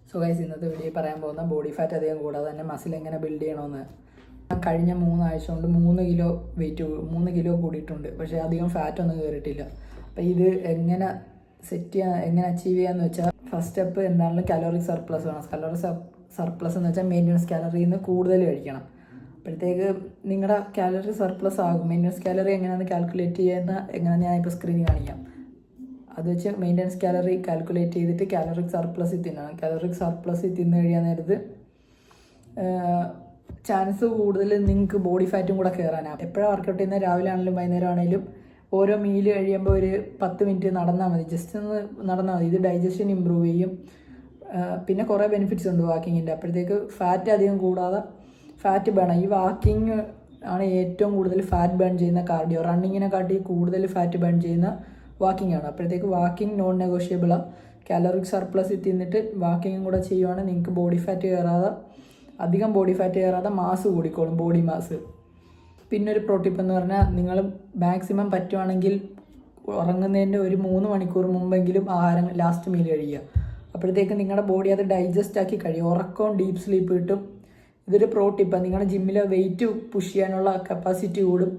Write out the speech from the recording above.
So guys, ഇന്നത്തെ video പറയാൻ പോകുന്ന ബോഡി ഫാറ്റ് അധികം കൂടാതെ തന്നെ മസിൽ എങ്ങനെ ബിൽഡ് ചെയ്യണമെന്ന്. ഞാൻ കഴിഞ്ഞ 3 ആഴ്ച കൊണ്ട് 3 കിലോ കൂടിയിട്ടുണ്ട്, പക്ഷേ അധികം ഫാറ്റ് ഒന്നും കയറിയിട്ടില്ല. അപ്പോൾ ഇത് എങ്ങനെ സെറ്റ് ചെയ്യാൻ, എങ്ങനെ അച്ചീവ് ചെയ്യാന്ന് വെച്ചാൽ, ഫസ്റ്റ് സ്റ്റെപ്പ് എന്താണെങ്കിലും കലോറിക് സർപ്ലസ് വേണം. കലോറിക് സർപ്ലസ് എന്ന് വെച്ചാൽ മെയിൻ്റനൻസ് കാലറിയിൽ നിന്ന് കൂടുതൽ കഴിക്കണം. അപ്പോഴത്തേക്ക് നിങ്ങളുടെ കാലറി സർപ്ലസ് ആകും. മെയിൻ്റനൻസ് കാലറി എങ്ങനെയാണ് കാൽക്കുലേറ്റ് ചെയ്യുന്ന എങ്ങനെ ഞാൻ ഇപ്പോൾ സ്ക്രീനിൽ കാണിക്കാം. അത് വെച്ച് മെയിൻ്റനൻസ് കാലറി കാൽക്കുലേറ്റ് ചെയ്തിട്ട് കാലറിക് സർപ്ലസിൽ തിന്നണം. കാലറിക് സർപ്ലസിൽ തിന്നു കഴിയാൻ നേരത്ത് ചാൻസ് കൂടുതൽ നിങ്ങൾക്ക് ബോഡി ഫാറ്റും കൂടെ കയറാനാണ്. എപ്പോഴാണ് വർക്കൗട്ട് ചെയ്യുന്നത്, രാവിലെ ആണെങ്കിലും വൈകുന്നേരം ആണെങ്കിലും ഓരോ മീല് കഴിയുമ്പോൾ ഒരു 10 മിനിറ്റ് നടന്നാൽ മതി. ജസ്റ്റ് ഒന്ന് നടന്നാൽ മതി. ഇത് ഡൈജഷൻ ഇമ്പ്രൂവ് ചെയ്യും. പിന്നെ കുറേ ബെനിഫിറ്റ്സ് ഉണ്ട് വാക്കിങ്ങിൻ്റെ. അപ്പോഴത്തേക്ക് ഫാറ്റ് അധികം കൂടാതെ ഫാറ്റ് ബേൺ. ഈ വാക്കിങ് ആണ് ഏറ്റവും കൂടുതൽ ഫാറ്റ് ബേൺ ചെയ്യുന്ന കാർഡിയോ. റണ്ണിങ്ങിനെ കാട്ടി കൂടുതൽ ഫാറ്റ് ബേൺ ചെയ്യുന്ന വാക്കിംഗ് ആണ്. അപ്പോഴത്തേക്ക് വാക്കിംഗ് നോൺ നെഗോഷ്യബിളാണ്. കാലറിക് സർപ്ലസിൽ തിന്നിട്ട് വാക്കിങ്ങും കൂടെ ചെയ്യുവാണെങ്കിൽ നിങ്ങൾക്ക് ബോഡി ഫാറ്റ് കയറാതെ, അധികം ബോഡി ഫാറ്റ് കയറാതെ മാസ് കൂടിക്കോളും, ബോഡി മാസ്. പിന്നെ ഒരു പ്രോട്ടിപ്പ് എന്ന് പറഞ്ഞാൽ, നിങ്ങൾ മാക്സിമം പറ്റുവാണെങ്കിൽ ഉറങ്ങുന്നതിൻ്റെ ഒരു 3 മണിക്കൂർ മുമ്പെങ്കിലും ആഹാരം ലാസ്റ്റ് മീൽ കഴിയുക. അപ്പോഴത്തേക്ക് നിങ്ങളുടെ ബോഡി അത് ഡൈജസ്റ്റ് ആക്കി കഴിയും. ഉറക്കവും ഡീപ്പ് സ്ലീപ്പ് കിട്ടും. ഇതൊരു പ്രോട്ടിപ്പാണ്. നിങ്ങളുടെ ജിമ്മിലെ വെയിറ്റ് പുഷ് ചെയ്യാനുള്ള കപ്പാസിറ്റി കൂടും.